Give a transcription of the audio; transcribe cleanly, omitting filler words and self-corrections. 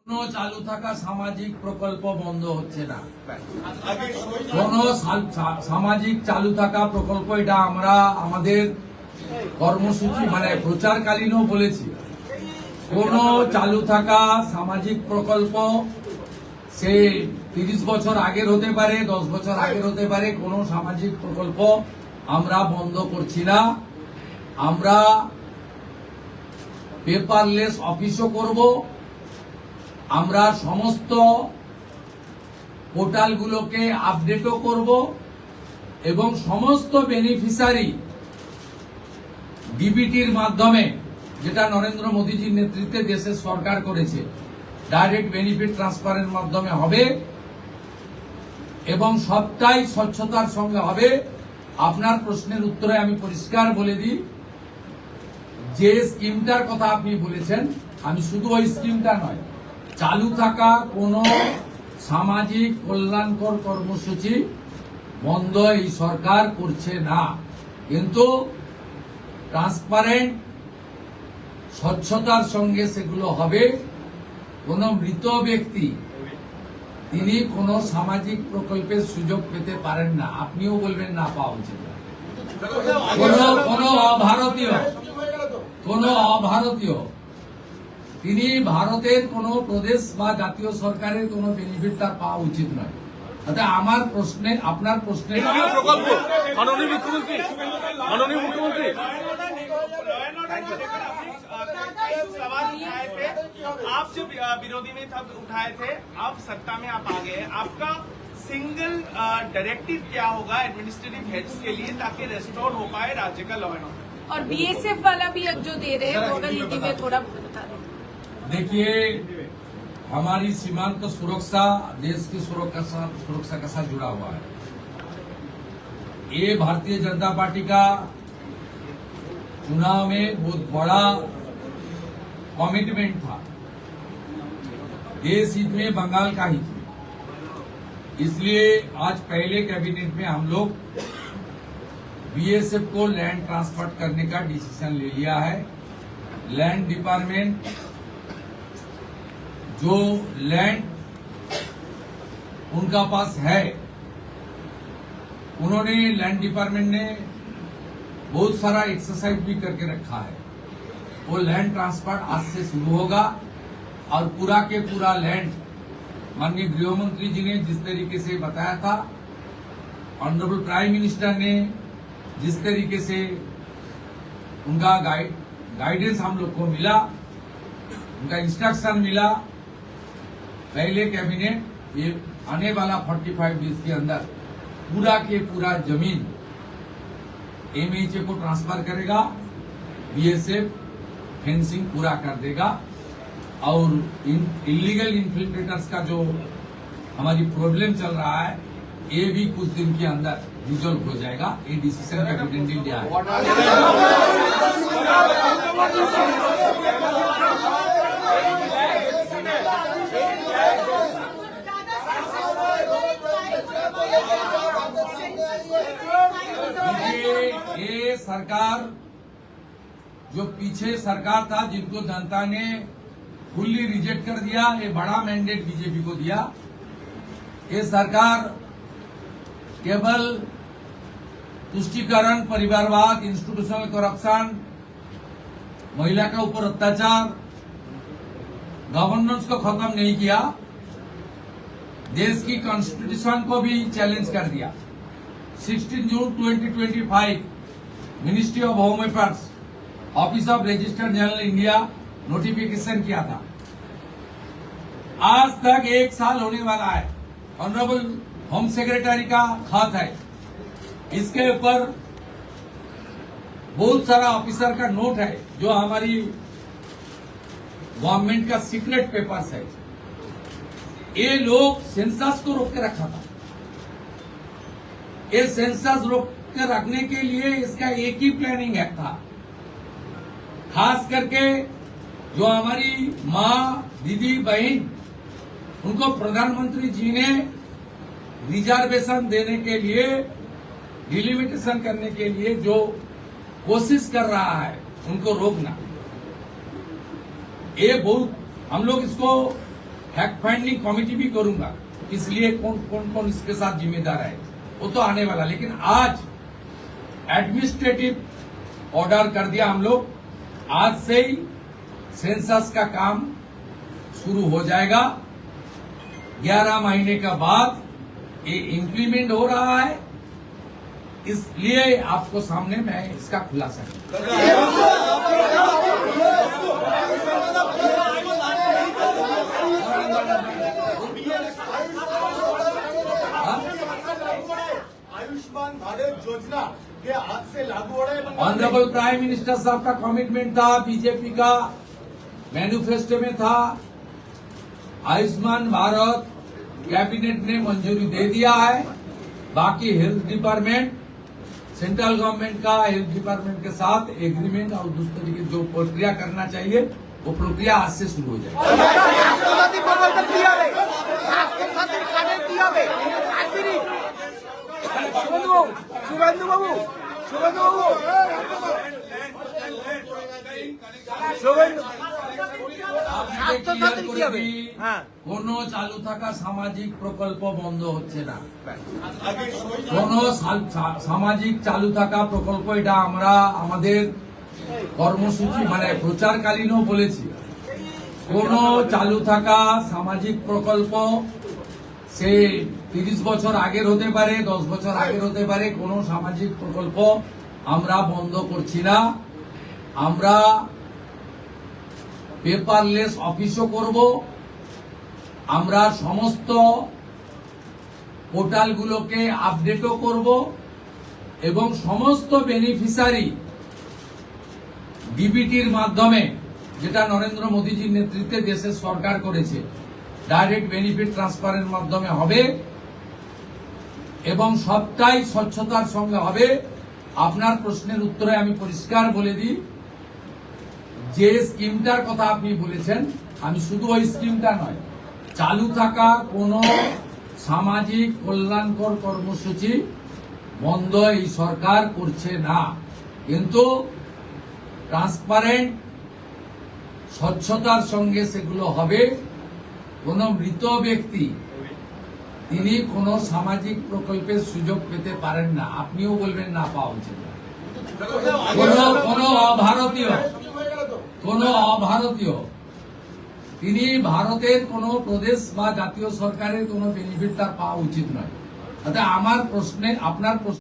কোনো চালু থাকা সামাজিক প্রকল্প বন্ধ হচ্ছে না। কোনো সামাজিক চালু থাকা প্রকল্প, এটা আমরা আমাদের কর্মসূচি মানে প্রচারকালীনও বলেছি। কোনো চালু থাকা সামাজিক প্রকল্প সে 30 বছর আগের হতে পারে, 10 বছর আগের হতে পারে, কোনো সামাজিক প্রকল্প আমরা বন্ধ করছি না। আমরা পেপারলেস অফিসও করব, আমরা সমস্ত পোর্টালগুলোকে আপডেটও করব এবং সমস্ত বেনিফিশিয়ারি ডিবিটির মাধ্যমে, যেটা নরেন্দ্র মোদীজির নেতৃত্বে দেশের সরকার করেছে, ডাইরেক্ট বেনিফিট ট্রান্সফারের মাধ্যমে হবে এবং সবটাই স্বচ্ছতার সঙ্গে হবে। আপনার প্রশ্নের উত্তরে আমি পরিষ্কার বলে দিই, যে স্কিমটার কথা আপনি বলেছেন, আমি শুধু ওই স্কিমটা নয়, চালু থাকা কোনো সামাজিক কল্যাণকর কর্মসূচি বন্ধ এই সরকার করছে না, কিন্তু ট্রান্সপারেন্ট স্বচ্ছতার সঙ্গে সেগুলো হবে। কোন মৃত ব্যক্তি তিনি কোন সামাজিক প্রকল্পের সুযোগ পেতে পারেন না, আপনিও বলবেন না পাওয়া উচিত। কোন অভারতীয় তিনি ভারতের কোন প্রদেশ বা জাতীয় সরকারের কোন বেনিফিট তার পাওয়া উচিত নয়। আমার প্রশ্নে, আপনার প্রশ্নে आप जब विरोधी में तब उठाए थे, अब सत्ता में आप आ गए, आपका सिंगल डायरेक्टिव क्या होगा एडमिनिस्ट्रेटिव हेड्स के लिए ताकि रेस्टोर हो पाए राज्य का लॉ एंड ऑर्डर? और बीएसएफ वाला भी अब जो दे रहे हैं वो अगर नीति में थोड़ा बता दें। देखिए, हमारी सीमांत सुरक्षा देश की सुरक्षा के साथ जुड़ा हुआ है। ये भारतीय जनता पार्टी का चुनाव में बहुत बड़ा कमिटमेंट था। देश हित में बंगाल का हित में, इसलिए आज पहले कैबिनेट में हम लोग बीएसएफ को लैंड ट्रांसफर करने का डिसीजन ले लिया है। लैंड डिपार्टमेंट जो लैंड उनका पास है, उन्होंने लैंड डिपार्टमेंट ने बहुत सारा एक्सरसाइज भी करके रखा है। वो लैंड ट्रांसफर आज से शुरू होगा और पूरा के पूरा लैंड माननीय गृह मंत्री जी ने जिस तरीके से बताया था, ऑनरेबल प्राइम मिनिस्टर ने जिस तरीके से उनका गाइडेंस हम लोग को मिला, उनका इंस्ट्रक्शन मिला, पहले कैबिनेट ये आने वाला 45 डेज के अंदर पूरा के पूरा जमीन एमएचए को ट्रांसफर करेगा, बीएसएफ फेंसिंग पूरा कर देगा और इलीगल इन्फिल्ट्रेटर्स का जो हमारी प्रॉब्लम चल रहा है, ये भी कुछ दिन के अंदर रिजॉल्व हो जाएगा। ये डिसीजन कैबिनेट ने लिया है। ये सरकार, जो पीछे सरकार था जिनको जनता ने फुल्ली रिजेक्ट कर दिया, ये बड़ा मैंडेट बीजेपी को दिया। ये सरकार केवल तुष्टीकरण, परिवारवाद, इंस्टीट्यूशनल करप्शन, महिला के ऊपर अत्याचार, गवर्नेंस को खत्म नहीं किया, देश की कॉन्स्टिट्यूशन को भी चैलेंज कर दिया। 16 जून 2025 ministry of home affairs, office of registered general India notification किया था। आज तक 1 साल होने वाला है। ऑनरेबल होम सेक्रेटरी का खत है, इसके ऊपर बहुत सारा ऑफिसर का नोट है, जो हमारी गवर्नमेंट का सीक्रेट पेपर्स है। ये लोग सेंसस को रोक के रखा था। ये सेंसस रोक के रखने के लिए इसका एक ही प्लानिंग एक्ट था। खास करके जो हमारी माँ, दीदी, बहन, उनको प्रधानमंत्री जी ने रिजर्वेशन देने के लिए, डिलिमिटेशन करने के लिए जो कोशिश कर रहा है, उनको रोकना, ये बहुत हम लोग इसको फैक्ट फाइंडिंग कमेटी भी करूंगा, इसलिए कौन कौन इसके साथ जिम्मेदार है वो तो आने वाला। लेकिन आज एडमिनिस्ट्रेटिव ऑर्डर कर दिया हम लोग, आज से ही सेंसस का काम शुरू हो जाएगा। 11 महीने का बाद ये इम्प्लीमेंट हो रहा है, इसलिए आपको सामने मैं इसका खुलासा आयुष्मान भारत योजना के आज से लागू हो रहा है। ऑनरेबल प्राइम मिनिस्टर साहब का कमिटमेंट था, बीजेपी का मैनिफेस्टो में था। आयुष्मान भारत कैबिनेट ने मंजूरी दे दिया है। बाकी हेल्थ डिपार्टमेंट, सेंट्रल गवर्नमेंट का हेल्थ डिपार्टमेंट के साथ एग्रीमेंट और दूसरे की जो प्रक्रिया करना चाहिए वो प्रक्रिया आज से शुरू हो जाएगी। কোনো চালু থাকা সামাজিক প্রকল্প বন্ধ হচ্ছে না। কোন সামাজিক চালু থাকা প্রকল্প, এটা আমরা আমাদের কর্মসূচি মানে প্রচারকালীনও বলেছি। কোন চালু থাকা সামাজিক প্রকল্প সে 30 বছর আগের হতে পারে, 10 বছর আগের হতে পারে, কোন সামাজিক প্রকল্প আমরা বন্ধ করছি না। আমরা পেপারলেস অফিসও করব, আমরা সমস্ত পোর্টালগুলোকে আপডেটও করব এবং সমস্ত বেনিফিশিয়ারি ডিবিটির মাধ্যমে, যেটা নরেন্দ্র মোদীজির নেতৃত্বে দেশের সরকার করেছে, ডাইরেক্ট বেনিফিট ট্রান্সফারের মাধ্যমে হবে এবং সবটাই স্বচ্ছতার সঙ্গে হবে। আপনার প্রশ্নের উত্তরে আমি পরিষ্কার বলে দিই, যে স্কিমটার কথা আপনি বলেছেন, আমি শুধু ওই স্কিমটা নয়, চালু থাকা কোন সামাজিক কল্যাণকর কর্মসূচি বন্ধ এই সরকার করছে না, কিন্তু ট্রান্সপারেন্ট স্বচ্ছতার সঙ্গে সেগুলো হবে। কোন মৃত ব্যক্তি তিনি কোন সামাজিক প্রকল্পের সুযোগ পেতে পারেন না, আপনিও বলবেন না পাওয়া উচিত। কোন অভারতীয় তিনি ভারতের কোন প্রদেশ বা জাতীয় সরকারের কোন বেনিফিট তার পাওয়া উচিত নয়। অর্থাৎ আমার প্রশ্নে আপনার প্রশ্ন